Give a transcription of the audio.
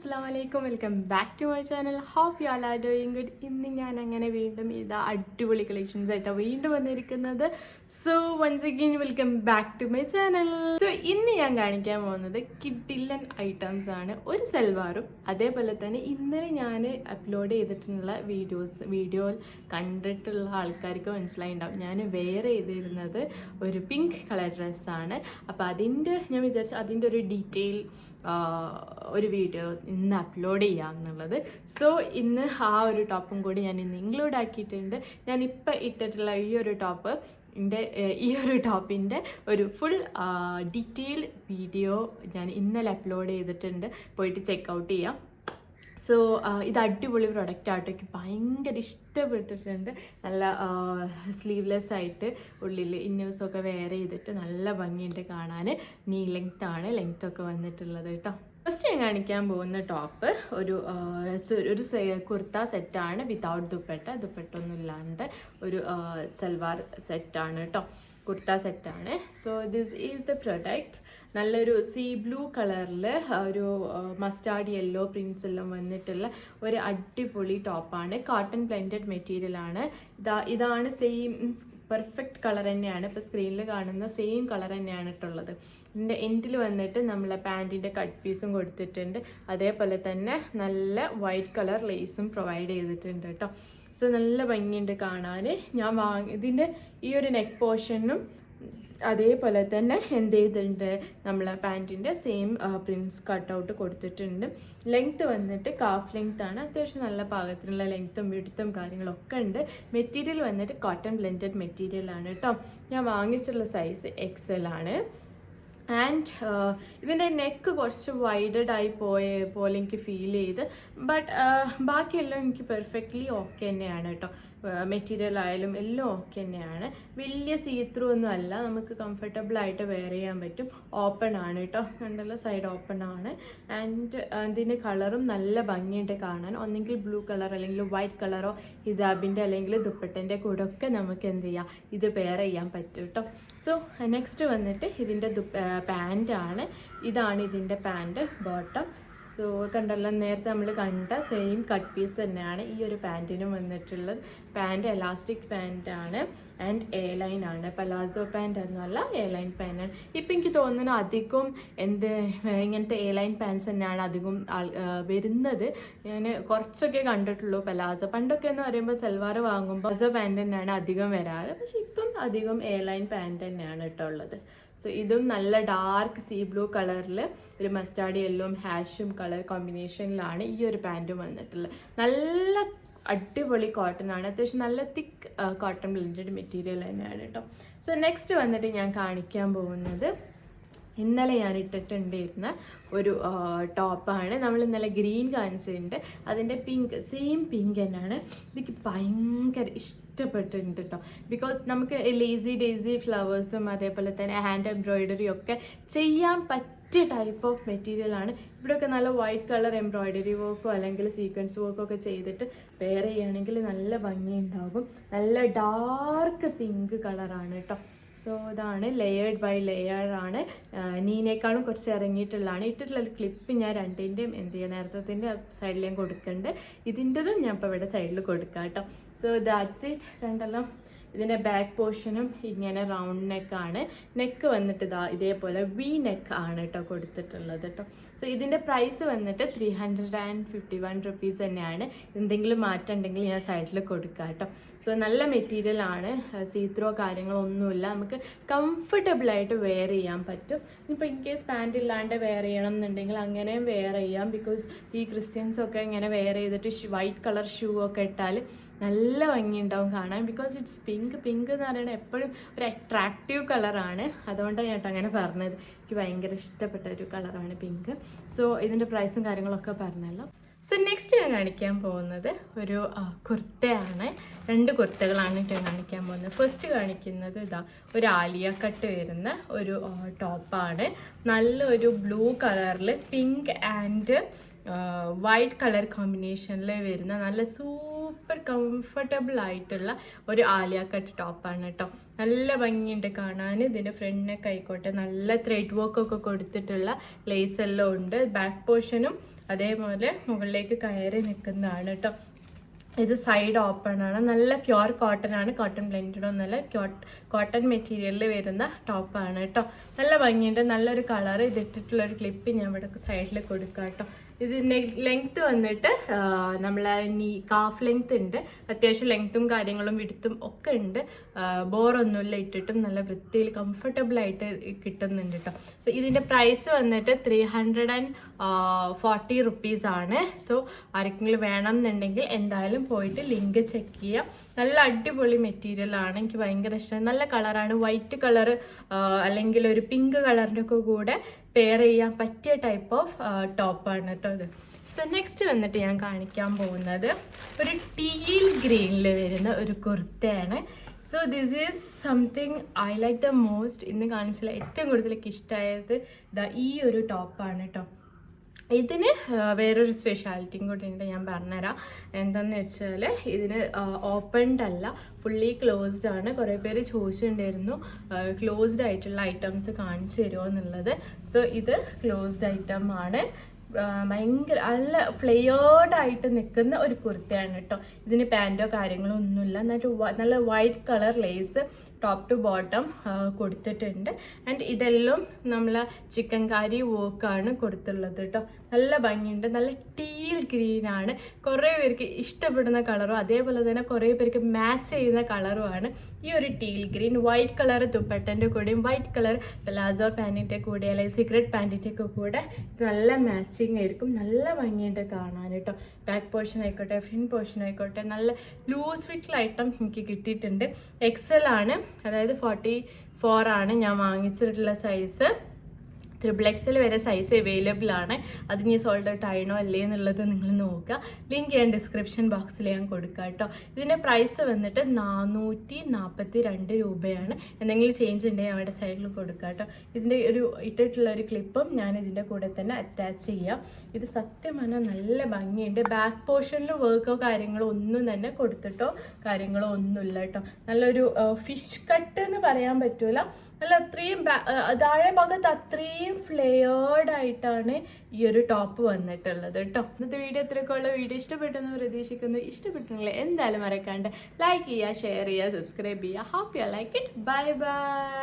Assalamualaikum, welcome back to my channel. Hope you all are doing good. ഇന്ന് ഞാൻ അങ്ങനെ വീണ്ടും ഇതാ അടിപൊളി കളക്ഷൻസ് ആയിട്ട് വീണ്ടും വന്നിരിക്കുന്നത്. So once again welcome back to my channel. So ഇന്ന് ഞാൻ കാണിക്കാൻ പോകുന്നത് കിഡിലൻ ഐറ്റംസ് ആണ്. ഒരു സൽവാറും അതേപോലെ തന്നെ ഇന്നലെ ഞാൻ അപ്ലോഡ് ചെയ്തിട്ടുള്ള വീഡിയോ കണ്ടിട്ടുള്ള ആൾക്കാർക്ക് മനസ്സിലായിട്ടുണ്ടാവും. ഞാൻ വെയർ ചെയ്തിരുന്നത് ഒരു പിങ്ക് കളർ ഡ്രസ്സാണ്. അപ്പോൾ ഞാൻ വിചാരിച്ചു അതിൻ്റെ ഒരു ഡീറ്റെയിൽ ഒരു വീഡിയോ ഇന്ന് അപ്ലോഡ് ചെയ്യാം എന്നുള്ളത്. സോ ഇന്ന് ആ ഒരു ടോപ്പും കൂടി ഞാൻ ഇന്ന് ഇൻക്ലൂഡ് ആക്കിയിട്ടുണ്ട്. ഞാനിപ്പോൾ ഇട്ടിട്ടുള്ള ഈ ഒരു ടോപ്പിൻ്റെ ഒരു ഫുൾ ഡീറ്റെയിൽ വീഡിയോ ഞാൻ ഇന്നലെ അപ്ലോഡ് ചെയ്തിട്ടുണ്ട്. പോയിട്ട് ചെക്കൗട്ട് ചെയ്യാം. സോ ഇത് അടിപൊളി പ്രൊഡക്റ്റ് ആട്ടോ. എനിക്ക് ഭയങ്കര ഇഷ്ടപ്പെട്ടിട്ടുണ്ട്. നല്ല സ്ലീവ്ലെസ് ആയിട്ട് ഉള്ളിൽ ഇന്നേഴ്സൊക്കെ വെയർ ചെയ്തിട്ട് നല്ല ഭംഗിയുണ്ട് കാണാൻ. നീ ലെങ്ത്തൊക്കെ വന്നിട്ടുള്ളത് കേട്ടോ. ഫസ്റ്റ് ഞാൻ കാണിക്കാൻ പോകുന്ന ടോപ്പ് ഒരു കുർത്ത സെറ്റാണ് വിതൗട്ട് ദുപ്പട്ടൊന്നും ഇല്ലാണ്ട് ഒരു സൽവാർ സെറ്റാണ് കേട്ടോ. കുർത്ത സെറ്റാണ്. So this is the product. നല്ലൊരു സീ ബ്ലൂ കളറിൽ ഒരു മസ്റ്റാർഡ് യെല്ലോ പ്രിൻസ് എല്ലാം വന്നിട്ടുള്ള ഒരു അടിപൊളി ടോപ്പാണ്. കോട്ടൺ ബ്ലെൻഡഡ് മെറ്റീരിയലാണ്. ഇതാണ് സെയിം പെർഫെക്റ്റ് കളർ തന്നെയാണ്. ഇപ്പോൾ സ്ക്രീനിൽ കാണുന്ന സെയിം കളർ തന്നെയാണ് ഇട്ടുള്ളത്. ഇതിൻ്റെ എൻഡിൽ വന്നിട്ട് നമ്മളെ പാൻറ്റിൻ്റെ കട്ട് പീസും കൊടുത്തിട്ടുണ്ട്. അതേപോലെ തന്നെ നല്ല വൈറ്റ് കളർ ലേസും പ്രൊവൈഡ് ചെയ്തിട്ടുണ്ട് കേട്ടോ. സോ നല്ല ഭംഗിയുണ്ട് കാണാൻ. ഇതിൻ്റെ ഈ ഒരു നെക്ക് പോർഷനും അതേപോലെ തന്നെ എന്ത് ചെയ്തിട്ടുണ്ട്, നമ്മളെ പാൻറ്റിൻ്റെ സെയിം പ്രിൻസ് കട്ടൗട്ട് കൊടുത്തിട്ടുണ്ട്. ലെങ്ത്ത് വന്നിട്ട് കാഫ് ലെങ്ത് ആണ്. അത്യാവശ്യം നല്ല പാകത്തിനുള്ള ലെങ്ത്തും വിടുത്തും കാര്യങ്ങളൊക്കെ ഉണ്ട്. മെറ്റീരിയൽ വന്നിട്ട് കോട്ടൺ ബ്ലെൻഡഡ് മെറ്റീരിയലാണ് കേട്ടോ. ഞാൻ വാങ്ങിച്ചിട്ടുള്ള സൈസ് XL ആണ്. ആൻഡ് ഇതിൻ്റെ നെക്ക് കുറച്ച് വൈഡഡ് ആയി പോലെ എനിക്ക് ഫീൽ ചെയ്ത്. ബട്ട് ബാക്കിയെല്ലാം എനിക്ക് പെർഫെക്റ്റ്ലി ഓക്കെ തന്നെയാണ് കേട്ടോ. മെറ്റീരിയൽ ആയാലും എല്ലാം ഓക്കെ തന്നെയാണ്. വലിയ സീത്രൂ ഒന്നും അല്ല. നമുക്ക് കംഫർട്ടബിൾ ആയിട്ട് വെയർ ചെയ്യാൻ പറ്റും. ഓപ്പൺ ആണ് കേട്ടോ. കണ്ടല്ലോ, സൈഡ് ഓപ്പൺ ആണ്. ആൻഡ് അതിൻ്റെ കളറും നല്ല ഭംഗിയുണ്ട് കാണാൻ. ഒന്നെങ്കിൽ ബ്ലൂ കളർ അല്ലെങ്കിൽ വൈറ്റ് കളറോ ഹിജാബിൻ്റെ അല്ലെങ്കിൽ ദുപ്പട്ടൻ്റെ കൂടെ ഒക്കെ നമുക്ക് എന്ത് ചെയ്യാം, ഇത് പെയർ ചെയ്യാൻ പറ്റും കേട്ടോ. സോ നെക്സ്റ്റ് വന്നിട്ട് ഇതിൻ്റെ പാൻറ്റാണ്. ഇതാണ് ഇതിൻ്റെ പാൻറ്റ് ബോട്ടം. സോ കണ്ടല്ലോ, നേരത്തെ നമ്മൾ കണ്ട സെയിം കട്ട് പീസ് തന്നെയാണ് ഈ ഒരു പാൻറ്റിനും വന്നിട്ടുള്ളത്. പാൻറ്റ് എലാസ്റ്റിക് പാൻറ്റാണ് ആൻഡ് A-line ആണ്. പലാസോ പാൻറ്റ് എന്നല്ല, A-line പാൻറ്റാണ്. ഇപ്പം എനിക്ക് തോന്നുന്നു അധികം ഇങ്ങനത്തെ A-line പാൻറ്റ്സ് തന്നെയാണ് അധികം വരുന്നത്. ഞാൻ കുറച്ചൊക്കെ കണ്ടിട്ടുള്ളൂ പലാസോ. പണ്ടൊക്കെ എന്ന് പറയുമ്പോൾ സൽവാർ വാങ്ങുമ്പോൾ പലാസോ പാൻറ്റ് തന്നെയാണ് അധികം വരാറ്. പക്ഷെ ഇപ്പം അധികം A-line പാൻറ്റ് തന്നെയാണ് കേട്ടോ ഉള്ളത്. സോ ഇതും നല്ല ഡാർക്ക് സീ ബ്ലൂ കളറിൽ ഒരു മസ്റ്റാർഡ് യെല്ലോയും ഹാഷും കളർ കോമ്പിനേഷനിലാണ് ഈ ഒരു പാൻറ്റും വന്നിട്ടുള്ളത്. നല്ല അടിപൊളി കോട്ടൺ ആണ്. അത്യാവശ്യം നല്ല തിക്ക് കോട്ടൺ ബ്ലെൻഡഡ് മെറ്റീരിയൽ തന്നെയാണ് കേട്ടോ. സോ നെക്സ്റ്റ് വന്നിട്ട് ഞാൻ കാണിക്കാൻ പോകുന്നത് ഇന്നലെ ഞാൻ ഇട്ടിട്ടുണ്ടായിരുന്ന ഒരു ടോപ്പാണ്. നമ്മൾ ഇന്നലെ ഗ്രീൻ കാണിച്ചിട്ടുണ്ട്. അതിൻ്റെ സെയിം പിങ്ക് തന്നെയാണ്. എനിക്ക് ഭയങ്കര ഇഷ്ടപ്പെട്ടിട്ടുണ്ട് കേട്ടോ. ബിക്കോസ് നമുക്ക് ലേസി ഡേസി ഫ്ലവേഴ്സും അതേപോലെ തന്നെ ഹാൻഡ് എംബ്രോയിഡറി ഒക്കെ ചെയ്യാൻ പറ്റിയ ടൈപ്പ് ഓഫ് മെറ്റീരിയലാണ്. ഇവിടെയൊക്കെ നല്ല വൈറ്റ് കളർ എംബ്രോയിഡറി വർക്കോ അല്ലെങ്കിൽ സീക്വൻസ് വർക്കോ ഒക്കെ ചെയ്തിട്ട് വെയർ ചെയ്യുകയാണെങ്കിൽ നല്ല ഭംഗിയുണ്ടാകും. നല്ല ഡാർക്ക് പിങ്ക് കളറാണ് കേട്ടോ. സോ ഇതാണ് ലെയേർഡ് ബൈ ലെയർ ആണ്. നീനേക്കാളും കുറച്ച് ഇറങ്ങിയിട്ടുള്ളതാണ്. ഇട്ടിട്ടുള്ള ക്ലിപ്പ് ഞാൻ രണ്ടിൻ്റെയും നേരത്തെ സൈഡിൽ ഞാൻ കൊടുക്കുന്നുണ്ട്. ഇതിൻ്റെതും ഞാൻ ഇപ്പോൾ ഇവിടെ സൈഡിൽ കൊടുക്കാം കേട്ടോ. So that's it. രണ്ടെല്ലാം ഇതിൻ്റെ ബാക്ക് പോർഷനും ഇങ്ങനെ റൗണ്ട് നെക്കാണ്. നെക്ക് വന്നിട്ട് ഇതേപോലെ വി നെക്ക് ആണ് കേട്ടോ കൊടുത്തിട്ടുള്ളത് കേട്ടോ. സോ ഇതിൻ്റെ പ്രൈസ് വന്നിട്ട് 351 റുപ്പീസ് തന്നെയാണ്. എന്തെങ്കിലും മാറ്റം ഉണ്ടെങ്കിൽ ഞാൻ സൈഡിൽ കൊടുക്കാം കേട്ടോ. സോ നല്ല മെറ്റീരിയൽ ആണ്. സീത്രോ കാര്യങ്ങളൊന്നുമില്ല. നമുക്ക് കംഫർട്ടബിളായിട്ട് വെയർ ചെയ്യാൻ പറ്റും. ഇപ്പോൾ ഇൻ കേസ് പാൻറ് ഇല്ലാണ്ട് വെയർ ചെയ്യണം എന്നുണ്ടെങ്കിൽ അങ്ങനെയും വെയർ ചെയ്യാം. ബിക്കോസ് ഈ ക്രിസ്ത്യൻസൊക്കെ ഇങ്ങനെ വെയർ ചെയ്തിട്ട് വൈറ്റ് കളർ ഷൂ ഒക്കെ ഇട്ടാൽ നല്ല ഭംഗിയുണ്ടാവും കാണാൻ. ബിക്കോസ് ഇറ്റ്സ് പിങ്ക് എന്ന് പറയുന്നത് എപ്പോഴും ഒരു അട്രാക്റ്റീവ് കളറാണ്. അതുകൊണ്ടാണ് ഞാൻ അങ്ങനെ പറഞ്ഞത്. എനിക്ക് ഭയങ്കര ഇഷ്ടപ്പെട്ട ഒരു കളറാണ് പിങ്ക്. സോ ഇതിൻ്റെ പ്രൈസും കാര്യങ്ങളൊക്കെ പറഞ്ഞല്ലോ. സോ നെക്സ്റ്റ് ഞാൻ കാണിക്കാൻ പോകുന്നത് ഒരു കുർത്തയാണ്. 2 കുർത്തകളാണ് ഞാൻ കാണിക്കാൻ പോകുന്നത്. ഫസ്റ്റ് കാണിക്കുന്നത് ഒരു ആലിയ കട്ട് വരുന്ന ഒരു ടോപ്പാണ്. നല്ലൊരു ബ്ലൂ കളറിൽ പിങ്ക് ആൻഡ് വൈറ്റ് കളർ കോമ്പിനേഷനിൽ വരുന്ന നല്ല സൂപ്പർ കംഫർട്ടബിൾ ആയിട്ടുള്ള ഒരു ആലിയ കട്ട് ടോപ്പാണ് കേട്ടോ. നല്ല ഭംഗിയുണ്ട് കാണാൻ. ഇതിൻ്റെ ഫ്രണ്ടിനൊക്കെ ആയിക്കോട്ടെ നല്ല ത്രെഡ് വർക്കൊക്കെ കൊടുത്തിട്ടുള്ള ലേസ് എല്ലാം ഉണ്ട്. ബാക്ക് പോർഷനും അതേപോലെ മുകളിലേക്ക് കയറി നിൽക്കുന്നതാണ് കേട്ടോ. ഇത് സൈഡ് ഓപ്പൺ ആണ്. നല്ല പ്യുവർ കോട്ടൺ ആണ്, കോട്ടൺ ബ്ലെൻഡഡ് ഒന്നല്ല, കോട്ടൺ മെറ്റീരിയലിൽ വരുന്ന ടോപ്പാണ് കേട്ടോ. നല്ല ഭംഗിയുണ്ട്, നല്ലൊരു കളർ. ഇതിട്ടിട്ടുള്ളൊരു ക്ലിപ്പ് ഞാൻ ഇവിടെ സൈഡിൽ കൊടുക്കാം കേട്ടോ. ഇതിൻ്റെ ലെങ്ത്ത് വന്നിട്ട് നമ്മളെ കാഫ് ലെങ്ത് ഉണ്ട്, അത്യാവശ്യം ലെങ്ത്തും കാര്യങ്ങളും വിടുത്തും ഒക്കെ ഉണ്ട്. ബോറൊന്നുമില്ല, ഇട്ടിട്ടും നല്ല വൃത്തിയിൽ കംഫർട്ടബിൾ ആയിട്ട് കിട്ടുന്നുണ്ട് കേട്ടോ. സോ ഇതിൻ്റെ പ്രൈസ് വന്നിട്ട് 340 റുപ്പീസ് ആണ്. സോ ആർക്കെങ്കിലും വേണം എന്നുണ്ടെങ്കിൽ എന്തായാലും പോയിട്ട് ലിങ്ക് ചെക്ക് ചെയ്യാം. നല്ല അടിപൊളി മെറ്റീരിയൽ ആണ്, എനിക്ക് ഭയങ്കര ഇഷ്ടം. നല്ല കളറാണ്, വൈറ്റ് കളർ അല്ലെങ്കിൽ ഒരു പിങ്ക് കളറിൻ്റെ ഒക്കെ കൂടെ പെയർ ചെയ്യാൻ പറ്റിയ ടൈപ്പ് ഓഫ് ടോപ്പാണ് കേട്ടോ ഇത്. സോ നെക്സ്റ്റ് വന്നിട്ട് ഞാൻ കാണിക്കാൻ പോകുന്നത് ഒരു ടീൽ ഗ്രീനിൽ വരുന്ന ഒരു കുർത്തയാണ്. So this is something I like the most. ഇന്ന് കാണിച്ചില്ല ഏറ്റവും കൂടുതൽ എനിക്ക് ഇഷ്ടമായത് ഇതാ ഈ ഒരു ടോപ്പാണ് കേട്ടോ. ഇതിന് വേറൊരു സ്പെഷ്യാലിറ്റിയും കൂടി ഉണ്ട്, ഞാൻ പറഞ്ഞുതരാം. എന്താണെന്ന് വെച്ചാൽ ഇതിന് ഓപ്പൺഡ് അല്ല, ഫുള്ളി ക്ലോസ്ഡ് ആണ്. കുറേ പേര് ചോദിച്ചിട്ടുണ്ടായിരുന്നു ക്ലോസ്ഡ് ആയിട്ടുള്ള ഐറ്റംസ് കാണിച്ചു തരുമോ എന്നുള്ളത്. സോ ഇത് ക്ലോസ്ഡ് ഐറ്റം ആണ്. ഭയങ്കര നല്ല ഫ്ലെയേർഡായിട്ട് നിൽക്കുന്ന ഒരു കുർത്തയാണ് കേട്ടോ. ഇതിന് പാൻറ്റോ കാര്യങ്ങളോ ഒന്നുമില്ല. നല്ല white colour lace top to bottom കൊടുത്തിട്ടുണ്ട്. ആൻഡ് ഇതെല്ലാം നമ്മൾ ചിക്കൻ കാരി വർക്കാണ് കൊടുത്തുള്ളത് കേട്ടോ. നല്ല ഭംഗിയുണ്ട്, നല്ല ടീൽ ഗ്രീനാണ്. കുറേ പേർക്ക് ഇഷ്ടപ്പെടുന്ന കളറും അതേപോലെ തന്നെ കുറേ പേർക്ക് മാച്ച് ചെയ്യുന്ന കളറുമാണ് ഈ ഒരു ടീൽ ഗ്രീൻ. വൈറ്റ് കളർ ദുപ്പട്ടൻ്റെ കൂടെയും വൈറ്റ് കളർ പ്ലാസോ പാൻറ്റിൻ്റെ കൂടെ അല്ലെങ്കിൽ സീക്രട്ട് പാൻറ്റിൻ്റെ ഒക്കെ കൂടെ നല്ല മാച്ചിങ് ആയിരിക്കും. നല്ല ഭംഗിയുണ്ട് കാണാൻ കേട്ടോ. ബാക്ക് പോർഷൻ ആയിക്കോട്ടെ ഫ്രണ്ട് പോർഷൻ ആയിക്കോട്ടെ നല്ല ലൂസ് ഫിറ്റിൽ ഐറ്റം എനിക്ക് കിട്ടിയിട്ടുണ്ട്. എക്സൽ ആണ്, അതായത് 44 ആണ് ഞാൻ വാങ്ങിച്ചിട്ടുള്ള സൈസ്. XXL വരെ സൈസ് അവൈലബിൾ ആണ്. അത് ഇനി സോൾഡ് ഔട്ട് ആയിനോ അല്ലേ എന്നുള്ളത് നിങ്ങൾ നോക്കുക. ലിങ്ക് ഞാൻ ഡിസ്ക്രിപ്ഷൻ ബോക്സിൽ ഞാൻ കൊടുക്കാം കേട്ടോ. ഇതിൻ്റെ പ്രൈസ് വന്നിട്ട് 442 രൂപയാണ്. എന്തെങ്കിലും ചേഞ്ച് ഉണ്ടെങ്കിൽ അവിടെ സൈഡിൽ കൊടുക്കാം കേട്ടോ. ഇതിൻ്റെ ഒരു ഇട്ടിട്ടുള്ള ഒരു ക്ലിപ്പും ഞാൻ ഇതിൻ്റെ കൂടെ തന്നെ അറ്റാച്ച് ചെയ്യാം. ഇത് സത്യം പറഞ്ഞാൽ നല്ല ഭംഗിയുണ്ട്. ബാക്ക് പോർഷനിൽ വർക്കോ കാര്യങ്ങളോ ഒന്നും തന്നെ കൊടുത്തിട്ടോ കാര്യങ്ങളോ ഒന്നുമില്ല കേട്ടോ. നല്ലൊരു ഫിഷ് കട്ട് എന്ന് പറയാൻ പറ്റൂല, നല്ല അത്രയും താഴെ ഭാഗത്ത് അത്രയും ഫ്ലെയേർഡ് ആയിട്ടാണ് ഈ ഒരു ടോപ്പ് വന്നിട്ടുള്ളത് കേട്ടോ. ഇന്നത്തെ വീഡിയോ ഇത്രയൊക്കെയുള്ള വീഡിയോ ഇഷ്ടപ്പെട്ടെന്ന് പ്രതീക്ഷിക്കുന്നു. ഇഷ്ടപ്പെട്ടിട്ടുണ്ടെങ്കിൽ എന്തായാലും മറക്കാണ്ട് ലൈക്ക് ചെയ്യുക, ഷെയർ ചെയ്യുക, സബ്സ്ക്രൈബ് ചെയ്യുക. Hope you like it. Bye by.